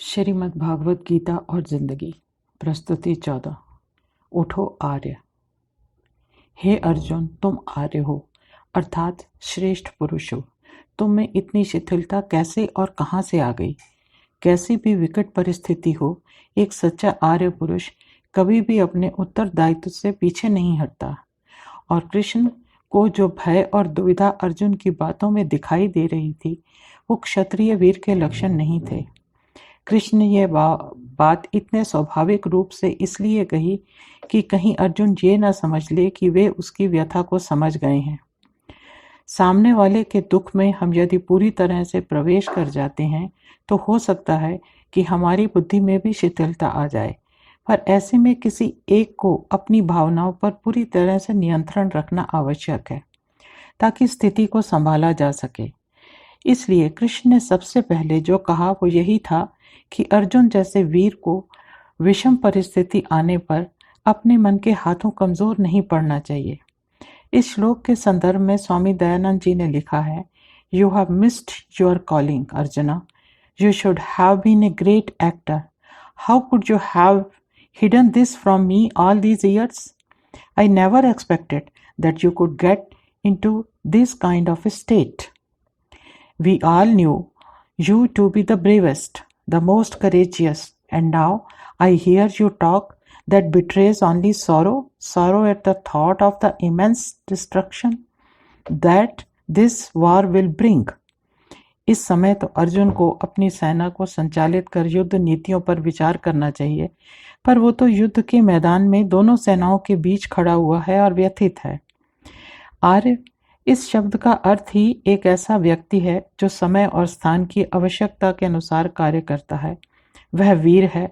श्रीमद् भागवत गीता और जिंदगी प्रस्तुति 14। उठो आर्य। हे अर्जुन, तुम आर्य हो अर्थात श्रेष्ठ पुरुष हो। तुम में इतनी शिथिलता कैसे और कहाँ से आ गई? कैसी भी विकट परिस्थिति हो, एक सच्चा आर्य पुरुष कभी भी अपने उत्तरदायित्व से पीछे नहीं हटता। और कृष्ण को जो भय और दुविधा अर्जुन की बातों में दिखाई दे रही थी, वो क्षत्रिय वीर के लक्षण नहीं थे। कृष्ण ने यह बात इतने स्वाभाविक रूप से इसलिए कही कि कहीं अर्जुन ये न समझ ले कि वे उसकी व्यथा को समझ गए हैं। सामने वाले के दुख में हम यदि पूरी तरह से प्रवेश कर जाते हैं तो हो सकता है कि हमारी बुद्धि में भी शिथिलता आ जाए, पर ऐसे में किसी एक को अपनी भावनाओं पर पूरी तरह से नियंत्रण रखना आवश्यक है ताकि स्थिति को संभाला जा सके। इसलिए कृष्ण ने सबसे पहले जो कहा वो यही था कि अर्जुन जैसे वीर को विषम परिस्थिति आने पर अपने मन के हाथों कमजोर नहीं पड़ना चाहिए। इस श्लोक के संदर्भ में स्वामी दयानंद जी ने लिखा है, you have missed your calling Arjuna, you should have been a great actor, how could you have hidden this from me all these years? I never expected that you could get into this kind of state. We all knew you to be the bravest, the most courageous, and now I hear you talk that betrays only sorrow at the thought of the immense destruction that this war will bring. इस समय तो अर्जुन को अपनी सेना को संचालित कर युद्ध नीतियों पर विचार करना चाहिए, पर वो तो युद्ध के मैदान में दोनों सेनाओं के बीच खड़ा हुआ है और व्यथित है। आर्य इस शब्द का अर्थ ही एक ऐसा व्यक्ति है जो समय और स्थान की आवश्यकता के अनुसार कार्य करता है। वह वीर है,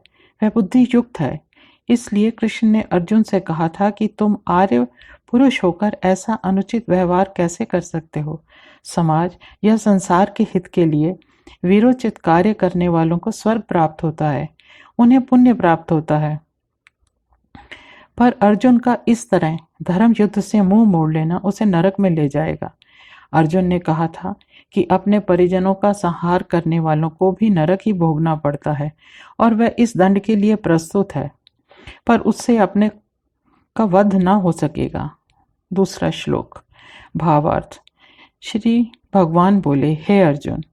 वह बुद्धि युक्त है। इसलिए कृष्ण ने अर्जुन से कहा था कि तुम आर्य पुरुष होकर ऐसा अनुचित व्यवहार कैसे कर सकते हो? समाज या संसार के हित के लिए वीरोचित कार्य करने वालों को स्वर्ग प्राप्त होता है, उन्हें पुण्य प्राप्त होता है। पर अर्जुन का इस तरह धर्म युद्ध से मुंह मोड़ लेना उसे नरक में ले जाएगा। अर्जुन ने कहा था कि अपने परिजनों का संहार करने वालों को भी नरक ही भोगना पड़ता है और वह इस दंड के लिए प्रस्तुत है, पर उससे अपने का वध न हो सकेगा। दूसरा श्लोक भावार्थ। श्री भगवान बोले, हे अर्जुन,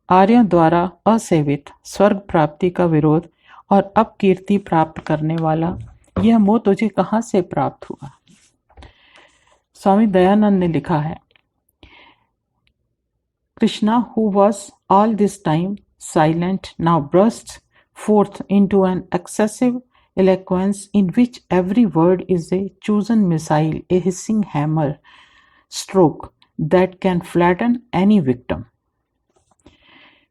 आर्यों द्वारा असेवित स्वर्ग प्राप्ति का विरोध और अपकीर्ति प्राप्त करने वाला यह मोह तुझे कहां से प्राप्त हुआ? स्वामी दयानंद ने लिखा है, Krishna who was all this time silent now burst forth into an excessive eloquence in which every word is a chosen missile, a hissing hammer stroke that can flatten any victim.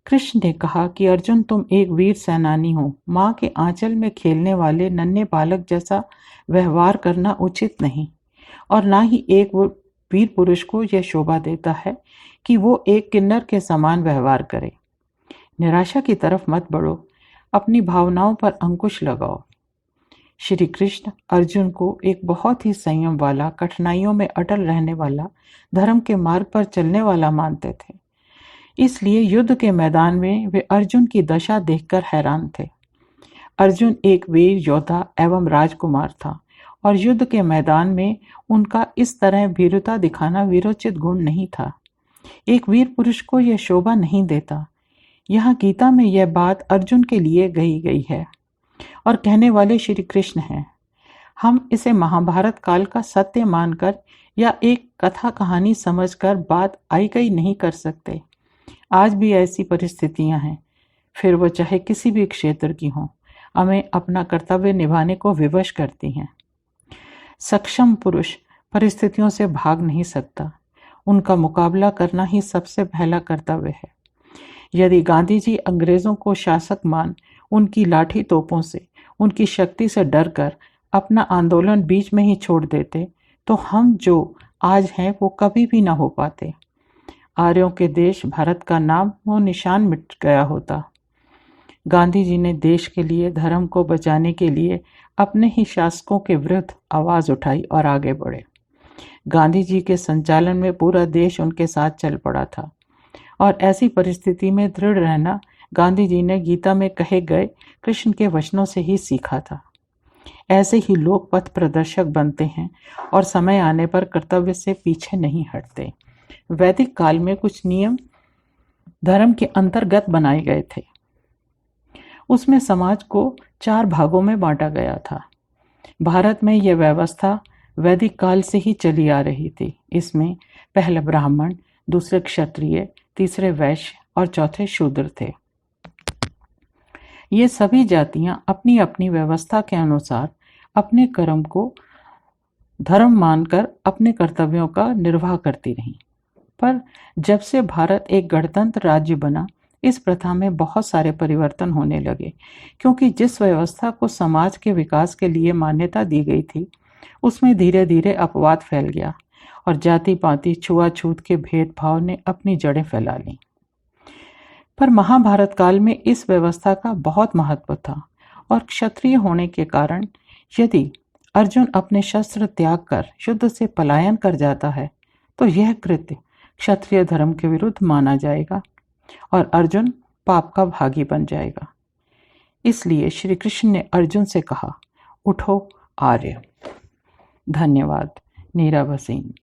Krishna ने कहा कि अर्जुन, तुम एक वीर सेनानी हो। माँ के आंचल में खेलने वाले नन्हे बालक जैसा व्यवहार करना उचित नहीं, और ना ही एक वीर पुरुष को यह शोभा देता है कि वो एक किन्नर के समान व्यवहार करे। निराशा की तरफ मत बढ़ो, अपनी भावनाओं पर अंकुश लगाओ। श्री कृष्ण अर्जुन को एक बहुत ही संयम वाला, कठिनाइयों में अटल रहने वाला, धर्म के मार्ग पर चलने वाला मानते थे। इसलिए युद्ध के मैदान में वे अर्जुन की दशा देखकर हैरान थे। अर्जुन एक वीर योद्धा एवं राजकुमार था और युद्ध के मैदान में उनका इस तरह भीरुता दिखाना वीरोचित गुण नहीं था। एक वीर पुरुष को यह शोभा नहीं देता। यहाँ गीता में यह बात अर्जुन के लिए गई है और कहने वाले श्री कृष्ण हैं। हम इसे महाभारत काल का सत्य मानकर या एक कथा कहानी समझकर बात आई गई नहीं कर सकते। आज भी ऐसी परिस्थितियां हैं, फिर वो चाहे किसी भी क्षेत्र की हों, हमें अपना कर्तव्य निभाने को विवश करती हैं। सक्षम पुरुष परिस्थितियों से भाग नहीं सकता, उनका मुकाबला करना ही सबसे पहला कर्तव्य है। यदि गांधी जी अंग्रेजों को शासक मान उनकी लाठी तोपों से, उनकी शक्ति से डरकर अपना आंदोलन बीच में ही छोड़ देते, तो हम जो आज हैं वो कभी भी ना हो पाते। आर्यों के देश भारत का नाम वो निशान मिट गया होता। गांधी जी ने देश के लिए, धर्म को बचाने के लिए अपने ही शासकों के विरुद्ध आवाज उठाई और आगे बढ़े। गांधी जी के संचालन में पूरा देश उनके साथ चल पड़ा था और ऐसी परिस्थिति में दृढ़ रहना गांधी जी ने गीता में कहे गए कृष्ण के वचनों से ही सीखा था। ऐसे ही लोग पथ प्रदर्शक बनते हैं और समय आने पर कर्तव्य से पीछे नहीं हटते। वैदिक काल में कुछ नियम धर्म के अंतर्गत बनाए गए थे। उसमें समाज को 4 भागों में बांटा गया था। भारत में यह व्यवस्था वैदिक काल से ही चली आ रही थी। इसमें पहले ब्राह्मण, दूसरे क्षत्रिय, तीसरे वैश्य और चौथे शूद्र थे। ये सभी जातियां अपनी अपनी व्यवस्था के अनुसार अपने कर्म को धर्म मानकर अपने कर्तव्यों का निर्वाह करती रहीं। पर जब से भारत एक गणतंत्र राज्य बना, इस प्रथा में बहुत सारे परिवर्तन होने लगे, क्योंकि जिस व्यवस्था को समाज के विकास के लिए मान्यता दी गई थी, उसमें धीरे धीरे अपवाद फैल गया और जाति पाति छुआछूत के भेदभाव ने अपनी जड़ें फैला लीं। पर महाभारत काल में इस व्यवस्था का बहुत महत्व था और क्षत्रिय होने के कारण यदि अर्जुन अपने शस्त्र त्याग कर युद्ध से पलायन कर जाता है तो यह कृत्य क्षत्रिय धर्म के विरुद्ध माना जाएगा और अर्जुन पाप का भागी बन जाएगा। इसलिए श्री कृष्ण ने अर्जुन से कहा, उठो आर्य। धन्यवाद। नीरा भसीन।